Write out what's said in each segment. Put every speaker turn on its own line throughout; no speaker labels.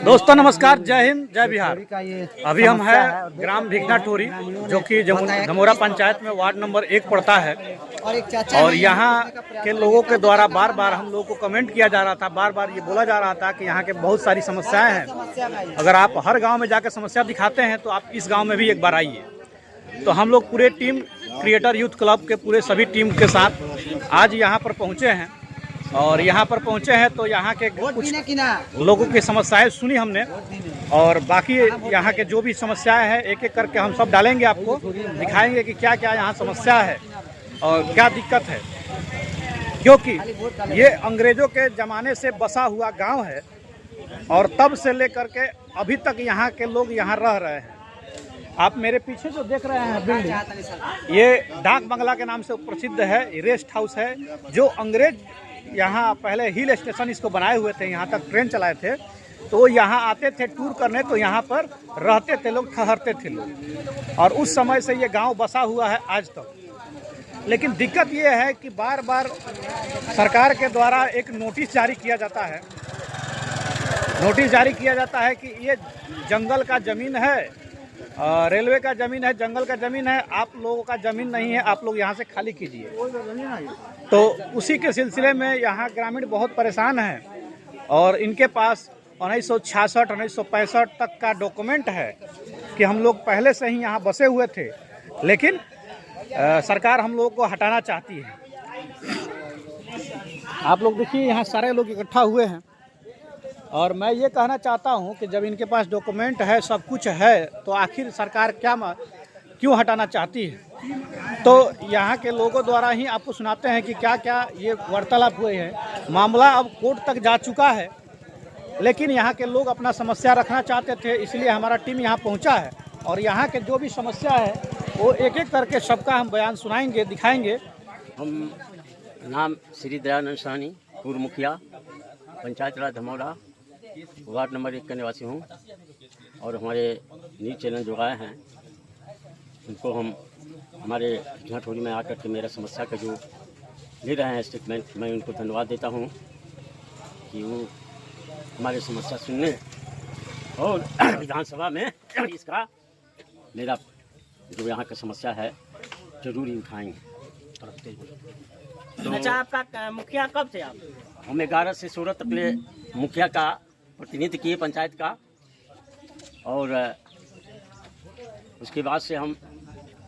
दोस्तों नमस्कार, जय हिंद, जय बिहार। अभी हम हैं ग्राम भिखना टोरी, जो कि धमोरा पंचायत में वार्ड नंबर 1 पड़ता है। और यहाँ के लोगों के द्वारा बार बार हम लोगों को कमेंट किया जा रहा था, बार बार ये बोला जा रहा था कि यहाँ के बहुत सारी समस्याएं हैं। अगर आप हर गांव में जाकर समस्या दिखाते हैं तो आप इस गांव में भी एक बार आइए। तो हम लोग पूरे टीम क्रिएटर यूथ क्लब के पूरे सभी टीम के साथ आज यहाँ पर पहुँचे हैं। और यहाँ पर पहुँचे हैं तो यहाँ के कुछ लोगों की समस्याएं सुनी हमने, और बाकी यहाँ के जो भी समस्याएं हैं एक एक करके हम सब डालेंगे, आपको दिखाएंगे कि क्या क्या यहाँ समस्या है और क्या दिक्कत है। क्योंकि ये अंग्रेज़ों के ज़माने से बसा हुआ गांव है और तब से लेकर के अभी तक यहाँ के लोग यहाँ रह रहे हैं। आप मेरे पीछे जो देख रहे हैं बिल्डिंग, ये डाक बंगला के नाम से प्रसिद्ध है, रेस्ट हाउस है। जो अंग्रेज यहाँ पहले हिल स्टेशन इसको बनाए हुए थे, यहाँ तक ट्रेन चलाए थे, तो यहाँ आते थे टूर करने, तो यहाँ पर रहते थे लोग, ठहरते थे लोग। और उस समय से ये गांव बसा हुआ है आज तक। लेकिन दिक्कत ये है कि बार बार सरकार के द्वारा एक नोटिस जारी किया जाता है, कि ये जंगल का ज़मीन है, रेलवे का ज़मीन है, जंगल का ज़मीन है, आप लोगों का ज़मीन नहीं है, आप लोग यहाँ से खाली कीजिए। तो उसी के सिलसिले में यहाँ ग्रामीण बहुत परेशान हैं और इनके पास 1966 1965 तक का डॉक्यूमेंट है कि हम लोग पहले से ही यहाँ बसे हुए थे, लेकिन सरकार हम लोगों को हटाना चाहती है। आप लोग देखिए यहाँ सारे लोग इकट्ठा हुए हैं और मैं ये कहना चाहता हूँ कि जब इनके पास डॉक्यूमेंट है, सब कुछ है, तो आखिर सरकार क्यों हटाना चाहती है। तो यहाँ के लोगों द्वारा ही आपको सुनाते हैं कि क्या क्या ये वार्तालाप हुए हैं। मामला अब कोर्ट तक जा चुका है, लेकिन यहाँ के लोग अपना समस्या रखना चाहते थे, इसलिए हमारा टीम यहाँ पहुँचा है। और यहाँ के जो भी समस्या है वो एक एक करके सबका हम बयान सुनाएंगे, दिखाएंगे।
हम नाम श्री दयानंद साहनी, पूर्व मुखिया, पंचायत राज धमोरा, वार्ड नंबर 1 का निवासी हूँ। और हमारे न्यूज़ चैनल जो आए हैं उनको हम हमारे भिखना टोरी में आकर के मेरा समस्या का जो ले रहे हैं स्टेटमेंट, मैं उनको धन्यवाद देता हूँ कि वो हमारी समस्या सुनने और विधानसभा में इसका मेरा जो यहाँ का समस्या है जरूर ही उठाएंगे।
तो अच्छा, आपका मुखिया कब थे आप?
हम 11 से 16 तक मुखिया का प्रतिनिधित्व किए पंचायत का, और उसके बाद से हम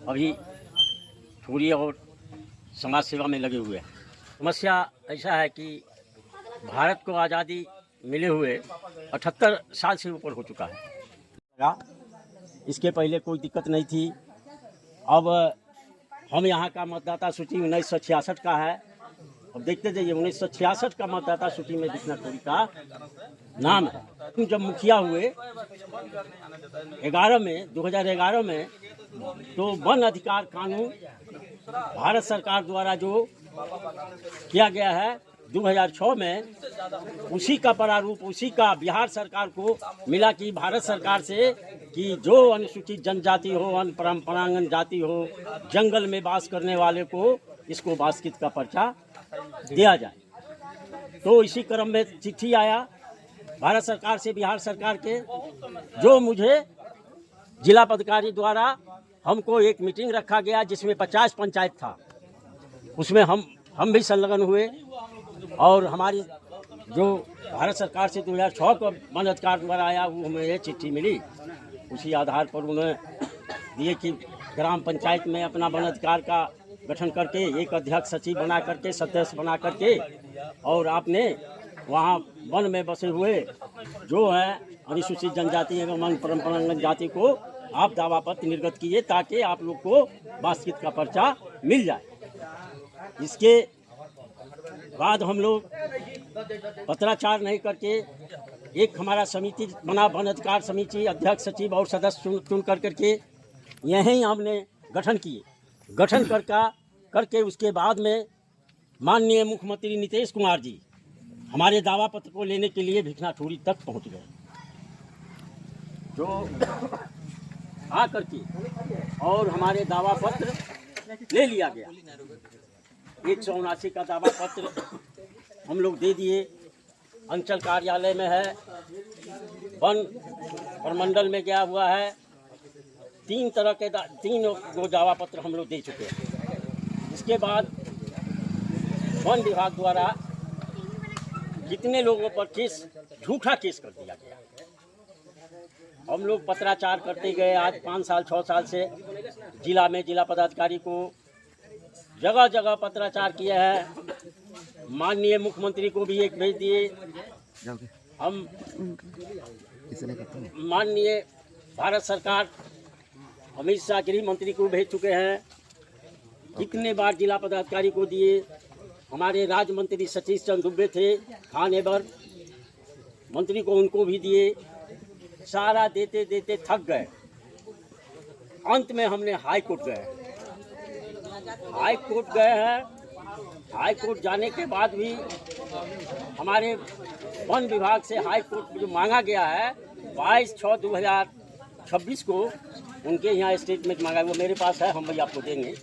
अभी टोरी और समाज सेवा में लगे हुए हैं। समस्या ऐसा है कि भारत को आज़ादी मिले हुए 78 साल से ऊपर हो चुका है। इसके पहले कोई दिक्कत नहीं थी। अब हम यहाँ का मतदाता सूची 1966 का है। अब देखते जाइए 1966 का मतदाता सूची में भिखना टोरी का नाम है। जब मुखिया हुए 2011 में तो वन अधिकार कानून भारत सरकार द्वारा जो किया गया है 2006 में, उसी का प्रारूप, उसी का बिहार सरकार को मिला कि भारत सरकार से कि जो अनुसूचित जनजाति हो, परंपरागत जाति हो, जंगल में वास करने वाले को इसको बास्कित का पर्चा दिया जाए। तो इसी क्रम में चिट्ठी आया भारत सरकार से बिहार सरकार के, जो मुझे जिला पदाधिकारी द्वारा हमको एक मीटिंग रखा गया जिसमें 50 पंचायत था, उसमें हम भी संलग्न हुए। और हमारी जो भारत सरकार से 2006 को वन अधिकार द्वारा आया, वो हमें ये चिट्ठी मिली। उसी आधार पर उन्होंने दिए कि ग्राम पंचायत में अपना वन अधिकार का गठन करके एक अध्यक्ष, सचिव बना करके, सदस्य बना करके, और आपने वहाँ वन में बसे हुए जो है अनुसूचित जनजाति एवं परंपरागत जाति को आप दावा पत्र निर्गत कीजिए ताकि आप लोग को बास्कित का पर्चा मिल जाए। इसके बाद हम लोग पत्राचार नहीं करके एक हमारा समिति बना, वन अधिकार समिति, अध्यक्ष, सचिव और सदस्य चुन करके यहीं हमने गठन किए। गठन करके उसके बाद में माननीय मुख्यमंत्री नीतीश कुमार जी हमारे दावा पत्र को लेने के लिए भिखना टोरी तक पहुंच गए, जो आ करके और हमारे दावा पत्र ले लिया गया। 179 का दावा पत्र हम लोग दे दिए अंचल कार्यालय में है, वन प्रमंडल में गया हुआ है। 3 तरह के 3 गो दावा पत्र हम लोग दे चुके हैं। इसके बाद वन विभाग द्वारा कितने लोगों पर केस, झूठा केस कर दिया गया। हम लोग पत्राचार करते गए। आज 5 साल 6 साल से जिला में जिला पदाधिकारी को जगह जगह पत्राचार किया है। माननीय मुख्यमंत्री को भी एक भेज दिए। हम माननीय भारत सरकार अमित शाह गृह मंत्री को भेज चुके हैं। कितने बार जिला पदाधिकारी को दिए। हमारे राज्य मंत्री सतीश चंद्र दुबे थे, खान एवर मंत्री को, उनको भी दिए। सारा देते देते थक गए। अंत में हमने हाई कोर्ट गए। हाई कोर्ट गए हैं। हाई कोर्ट जाने के बाद भी हमारे वन विभाग से हाई कोर्ट जो मांगा गया है 22/6/2026 को उनके यहाँ स्टेटमेंट मांगा, वो मेरे पास है, हम भी आपको देंगे।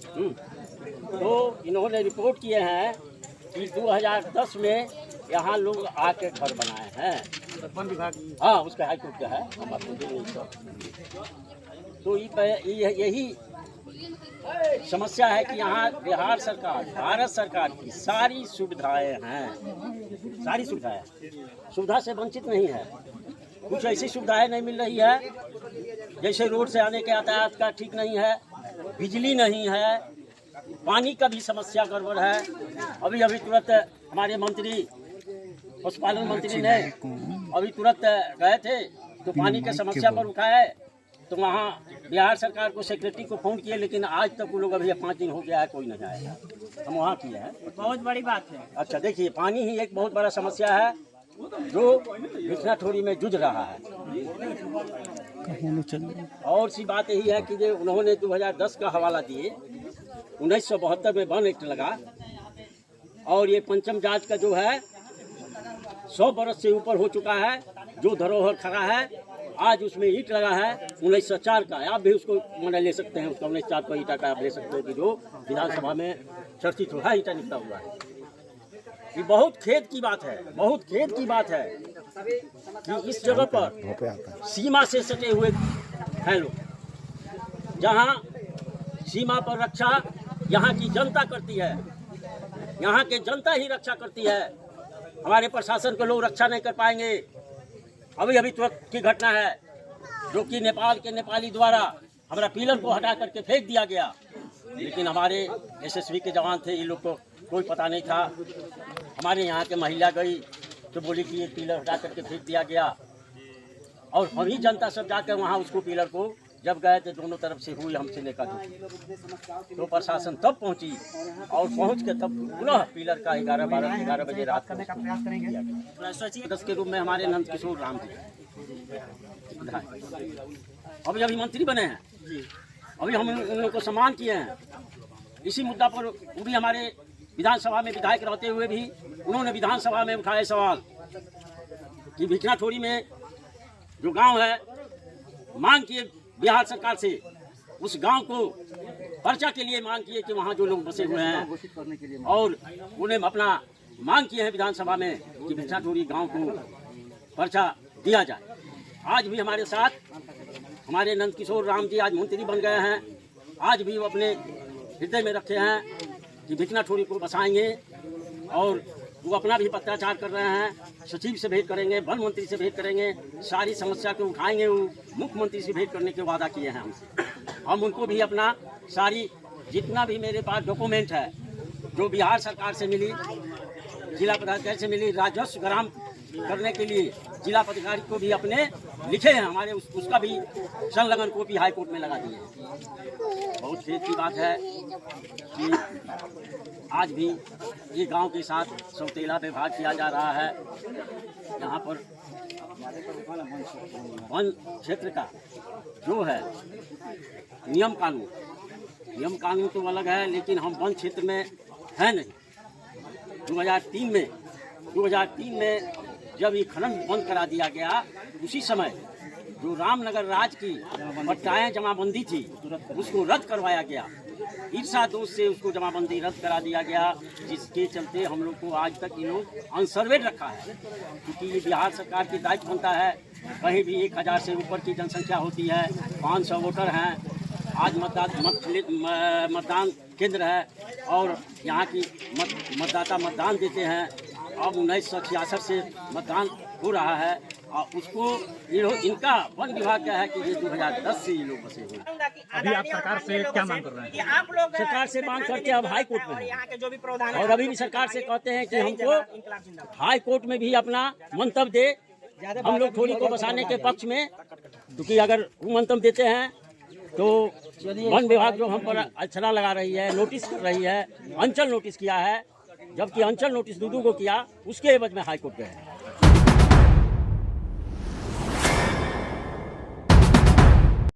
तो इन्होंने रिपोर्ट किए हैं कि 2010 में यहाँ लोग आके घर बनाए हैं वन विभाग। हाँ, उसका हाई कोर्ट का है, हम आपको देंगे। तो यही समस्या है कि यहाँ बिहार सरकार, भारत सरकार की सारी सुविधाएं हैं, सारी सुविधाएं, सुविधा से वंचित नहीं है। कुछ ऐसी सुविधाएं नहीं मिल रही है, जैसे रोड से आने के यातायात का ठीक नहीं है, बिजली नहीं है, पानी का भी समस्या गड़बड़ है। अभी तुरंत हमारे मंत्री, पशुपालन मंत्री ने अभी तुरंत गए थे तो पानी की समस्या पर उठाए। तो वहाँ बिहार सरकार को सेक्रेटरी को फ़ोन किए, लेकिन आज तक वो लोग, अभी 5 दिन हो गया है, कोई नहीं आया। हम वहाँ किए हैं।
बहुत बड़ी बात है।
अच्छा, देखिए, पानी ही एक बहुत बड़ा समस्या है जो बिछनाठोरी में जूझ रहा है। और सी बात यही है कि जो उन्होंने 2010 का हवाला दिए, 1972 में वन एक्ट लगा, और ये पंचम जांच का जो है 100 बरस से ऊपर हो चुका है। जो धरोहर खड़ा है आज उसमें ईंट लगा है 1904 का। आप भी उसको मैंने ले सकते हैं, उसका 1904 का ईंटा का आप ले सकते हो कि जो विधानसभा में चर्चित हुआ, ईंटा निकला हुआ है। ये बहुत खेद की बात है, बहुत खेद की बात है कि इस जगह पर सीमा से सटे हुए हैं लोग, जहाँ सीमा पर रक्षा यहाँ की जनता करती है, यहाँ के जनता ही रक्षा करती है। हमारे प्रशासन के लोग रक्षा नहीं कर पाएंगे। अभी तुरंत की घटना है जो कि नेपाल के नेपाली द्वारा हमारा पिलर को हटा करके फेंक दिया गया, लेकिन हमारे एसएसबी के जवान थे, इन लोग को कोई पता नहीं था। हमारे यहाँ के महिला गई तो बोली कि ये पिलर हटा करके फेंक दिया गया, और हम ही जनता सब जाकर वहाँ उसको पिलर को जब गए थे, दोनों तरफ से हुई हमसे लेकर तो प्रशासन तब पहुँची, और पहुँच के तब पुनः पिलर का 11 बजे रात को 10 के रूप में हमारे नंद किशोर राम जी अभी मंत्री बने हैं। अभी हम उन लोगों को सम्मान किए हैं। इसी मुद्दा पर वो भी हमारे विधानसभा में विधायक रहते हुए भी उन्होंने विधानसभा में उठाए सवाल कि बिछनाठोरी में जो गांव है, मांग किए बिहार सरकार से, उस गांव को पर्चा के लिए मांग किए कि वहाँ जो लोग बसे हुए हैं, और उन्हें अपना मांग किए हैं विधानसभा में कि बिछनाठोरी गांव को पर्चा दिया जाए। आज भी हमारे साथ हमारे नंद किशोर राम जी आज मंत्री बन गए हैं। आज भी वो अपने हृदय में रखे हैं कि बिछनाठोरी को बसाएंगे, और वो अपना भी पत्राचार कर रहे हैं। सचिव से भेंट करेंगे, वन मंत्री से भेंट करेंगे, सारी समस्या को उठाएंगे। वो मुख्यमंत्री से भेंट करने के वादा किए हैं हमसे। हम उनको भी अपना सारी जितना भी मेरे पास डॉक्यूमेंट है जो बिहार सरकार से मिली, जिला पदाधिकारी से मिली, राजस्व ग्राम करने के लिए जिला पदाधिकारी को भी अपने लिखे हैं हमारे, उसका भी संलग्न कॉपी हाई कोर्ट में लगा दी है। बहुत खेद की बात है कि आज भी ये गांव के साथ सौतेला व्यवहार किया जा रहा है। यहाँ पर वन क्षेत्र का जो है नियम कानून तो अलग है, लेकिन हम वन क्षेत्र में है नहीं। 2003 में जब ये खनन बंद करा दिया गया, उसी समय जो रामनगर राज की पट्टाएं जमाबंदी थी उसको रद्द करवाया गया, ईर्षा दोष से उसको जमाबंदी रद्द करा दिया गया, जिसके चलते हम लोग को आज तक इन लोग अनसर्वेड रखा है। क्योंकि ये बिहार सरकार की दायित्व बनता है, कहीं भी 1000 से ऊपर की जनसंख्या होती है, 500 वोटर हैं, आज मतदान केंद्र है और यहाँ की मतदाता मतदान देते हैं। अब 1966 से मतदान हो रहा है और उसको ये लोग, इनका वन विभाग का है कि ये 2010 से ये लोग बसे हुए हैं।
अभी आप सरकार से क्या मांग कर रहे हैं?
सरकार से मांग करके अब हाई कोर्ट में हैं। और अभी भी सरकार से कहते हैं कि हमको हाई कोर्ट में भी अपना मंतव्य दे, हम लोग थोड़ी को बसाने के पक्ष में, क्योंकि अगर वो मंतव्य देते हैं तो वन विभाग जो हम पर अड़चना लगा रही है, नोटिस कर रही है, अंचल नोटिस किया है, जबकि अंचल नोटिस दूदू को किया, उसके एवज में हाई कोर्ट गए हैं।